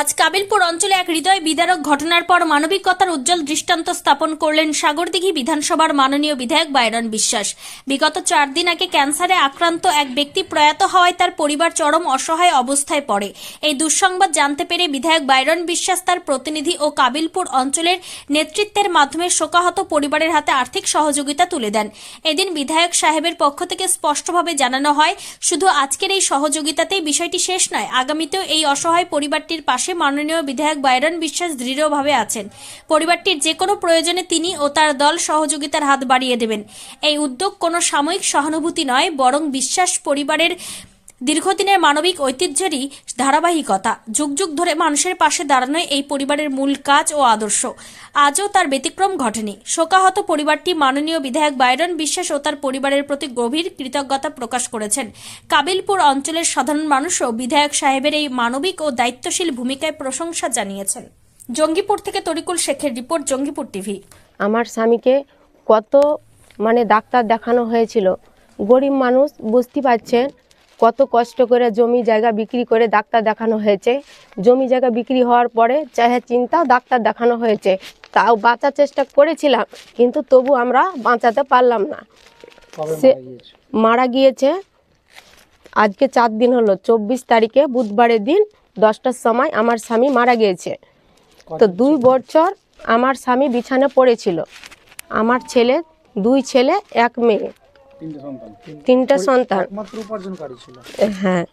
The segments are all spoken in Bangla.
আজ কাবিলপুর অঞ্চলে এক হৃদয় বিদারক ঘটনার পর মানবিকতার উজ্জ্বল দৃষ্টান্ত স্থাপন করলেন সাগরদিঘি বিধানসভার মাননীয় বিধায়ক বাইরন বিশ্বাস। বিগত 4 দিন আগে ক্যান্সারে আক্রান্ত এক ব্যক্তি প্রয়াত হওয়ায় তার পরিবার চরম অসহায় অবস্থায় পড়ে। এই দুঃসংবাদ জানতে পেরে বিধায়ক বাইরন বিশ্বাস তার প্রতিনিধি ও কাবিলপুর অঞ্চলের নেতৃত্বের মাধ্যমে শোকাহত পরিবারের হাতে আর্থিক সহযোগিতা তুলে দেন। এদিন বিধায়ক সাহেবের পক্ষ থেকে স্পষ্টভাবে জানানো হয়, শুধু আজকের এই সহযোগিতাতেই বিষয়টি শেষ নয়, আগামীতেও এই অসহায় পরিবারটির পাশে মাননীয় বিধায়ক বাইরন বিশ্বাস দৃঢ়ভাবে আছেন। পরিবারটির যে কোনো প্রয়োজনে তিনি ও তার দল সহযোগিতার হাত বাড়িয়ে দেবেন। এই উদ্যোগ কোনো সাময়িক সহানুভূতি নয়, বরং বিশ্বাস পরিবারের দীর্ঘদিনের মানবিক ঐতিহ্যেরই ধারাবাহিকতা। যুগ যুগ ধরে মানুষের পাশে দাঁড়ানোই এই পরিবারের মূল কাজ ও আদর্শ। আজও তার ব্যতিক্রম ঘটেনি। শোকাহত পরিবারটি মাননীয় বিধায়ক বাইরন বিশ্বাস ও তার পরিবারের প্রতি গভীর কৃতজ্ঞতা প্রকাশ করেছেন। কাবিলপুর অঞ্চলের সাধারণ মানুষও বিধায়ক সাহেবের এই মানবিক ও দায়িত্বশীল ভূমিকায় প্রশংসা জানিয়েছেন। জঙ্গিপুর থেকে তরিকুল শেখের রিপোর্ট, জঙ্গিপুর টিভি। আমার স্বামীকে কত ডাক্তার দেখানো হয়েছিল। গরিব মানুষ, বুঝতে পারছেন কত কষ্ট করে জমি জায়গা বিক্রি করে ডাক্তার দেখানো হয়েছে। জমি জায়গা বিক্রি হওয়ার পরে চাহে চিন্তাও ডাক্তার দেখানো হয়েছে, তাও বাঁচার চেষ্টা করেছিলাম, কিন্তু তবু আমরা বাঁচাতে পারলাম না। সে মারা গিয়েছে আজকে 4 দিন হলো। 24 তারিখে বুধবারের দিন 10টার সময় আমার স্বামী মারা গিয়েছে। তো 2 বছর আমার স্বামী বিছানে পড়েছিল। আমার ছেলে, 2 ছেলে 1 মেয়ে, 3টে সন্তান। হ্যাঁ,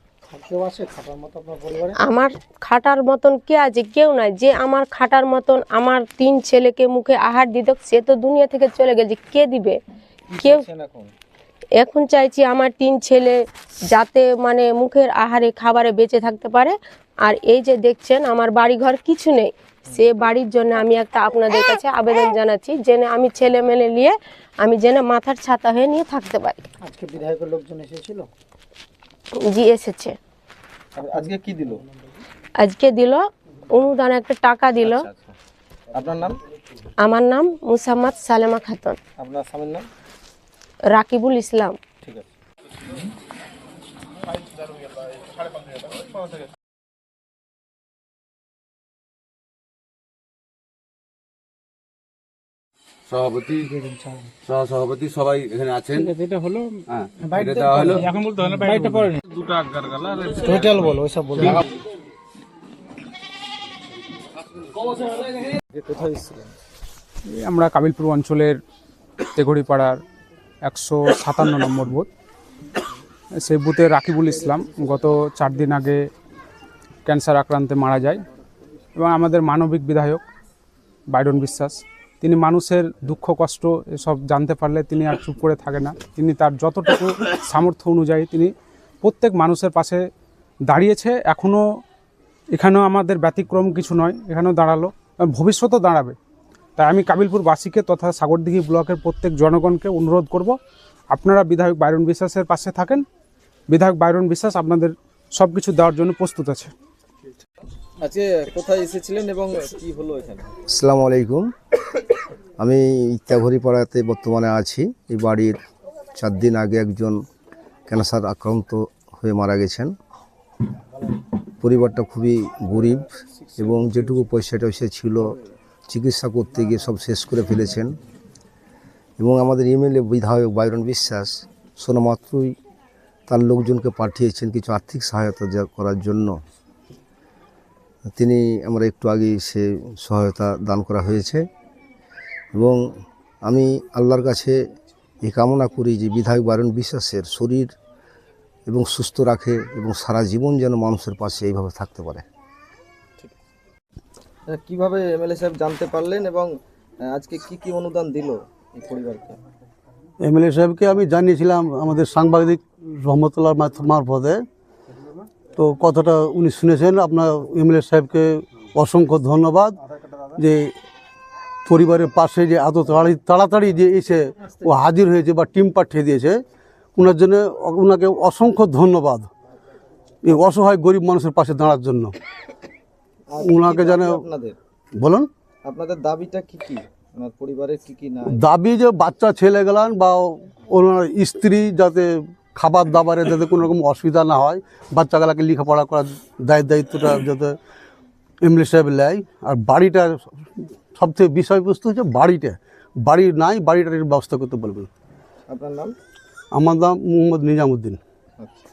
আমার খাটার মতন কে আছে? কেউ নাই। যে আমার খাটার মতন আমার 3 ছেলেকে মুখে আহার দিত, সে তো দুনিয়া থেকে চলে গেছে। কে দিবে? কেউ। এখন চাইছি আমার 3 ছেলে যাতে মুখের আহারে খাবারে বেঁচে থাকতে পারে। আর এই যে দেখছেন আমার বাড়িঘর কিছু নেই, সে বাড়ির জন্য আমি একটা আপনাদের কাছে আবেদন জানাচ্ছি, যেন আমি ছেলে মেলে নিয়ে আমি যেন মাথার ছাতা হয়ে নিয়ে থাকতে পারি। আজকে বিধায়কের লোকজন এসেছিল? জি, এসেছে। আজকে কি দিল? আজকে দিল অনুদান, একটা টাকা দিল। আপনার নাম? আমার নাম মুসাম্মদ সালেমা খাতুন। আপনার স্বামীর নাম? রাকিবুল ইসলাম। ঠিক আছে। সভাপতি, সহসভাপতি সবাই এখানে আছেন। এটা হলো এটা দেওয়া হলো। এখন বলতে হবে না, বাইরে পড়ে নি। দুটো আগার গালা টোটাল বলো, ওইসব বলো। কোথায় এসেছিলেন? আমরা কাবিলপুর অঞ্চলের তেঘড়িপাড়ার 157 নম্বর বুথ। সেই বুথে রাকিবুল ইসলাম গত 4 দিন আগে ক্যান্সার আক্রান্তে মারা যায়। এবং আমাদের মানবিক বিধায়ক বাইরন বিশ্বাস, তিনি মানুষের দুঃখ কষ্ট এসব জানতে পারলে তিনি আর চুপ করে থাকে না। তিনি তার যতটুকু সামর্থ্য অনুযায়ী তিনি প্রত্যেক মানুষের পাশে দাঁড়িয়েছে। এখনও এখানেও আমাদের ব্যতিক্রম কিছু নয়, এখানেও দাঁড়ালো, ভবিষ্যতেও দাঁড়াবে। তাই আমি কাবিলপুরবাসীকে তথা সাগরদিঘি ব্লকের প্রত্যেক জনগণকে অনুরোধ করব, আপনারা বিধায়ক বাইরন বিশ্বাসের পাশে থাকেন। বিধায়ক বাইরন বিশ্বাস আপনাদের সব কিছু দেওয়ার জন্য প্রস্তুত আছে। আজকে কোথায় এসেছিলেন এবং কি হলো এখানে? আসসালামু আলাইকুম। আমি তেঘড়িপাড়াতে বর্তমানে আছি। এই বাড়ির 4 দিন আগে একজন ক্যান্সার আক্রান্ত হয়ে মারা গেছেন। পরিবারটা খুবই গরিব এবং যেটুকু পয়সাটা ছিল চিকিৎসা করতে গিয়ে সব শেষ করে ফেলেছেন। এবং আমাদের এমএলএ বিধায়ক বাইরন বিশ্বাস শোনা মাত্রই তার লোকজনকে পাঠিয়েছেন কিছু আর্থিক সহায়তা করার জন্য। তিনি আমরা একটু আগে সে সহায়তা দান করা হয়েছে। এবং আমি আল্লাহর কাছে এই কামনা করি যে বিধায়ক বাইরন বিশ্বাসের শরীর এবং সুস্থ রাখে এবং সারা জীবন যেন মানুষের পাশে এইভাবে থাকতে পারে। কিভাবে এমএলএ সাহেব জানতে পারলেন এবং আজকে কি কি অনুদান দিল এই পরিবারকে? এমএলএ সাহেবকে আমি জানিয়েছিলাম আমাদের সাংবাদিক রহমতুল্লাহ মারফতে। তো কথাটা উনি শুনেছেন। আপনার এমএলএ সাহেবকে অসংখ্য ধন্যবাদ যে পরিবারের পাশে যে এত তাড়াতাড়ি যে এসে ও হাজির হয়েছে বা টিম পাঠিয়ে দিয়েছে, ওনার জন্য ওনাকে অসংখ্য ধন্যবাদ এই অসহায় গরিব মানুষের পাশে দাঁড়ার জন্য। ওনাকে জানে। বলুন, আপনাদের দাবিটা কি কি? আমার পরিবারের কি কি না দাবি? যে বাচ্চা ছেলে গেলান বা ওনার স্ত্রী যাতে খাবার দাবারে যাতে কোনো রকম অসুবিধা না হয়, বাচ্চাগুলোকে লেখাপড়া করার দায়িত্বটা যাতে এমএলএ সাহেব নেয়। আর বাড়িটা সবথেকে বিষয়বস্তু হচ্ছে বাড়ি নাই, বাড়িটার ব্যবস্থা করতে বলবেন। আপনার নাম? আমার নাম মোহাম্মদ নিজামুদ্দিন। আচ্ছা।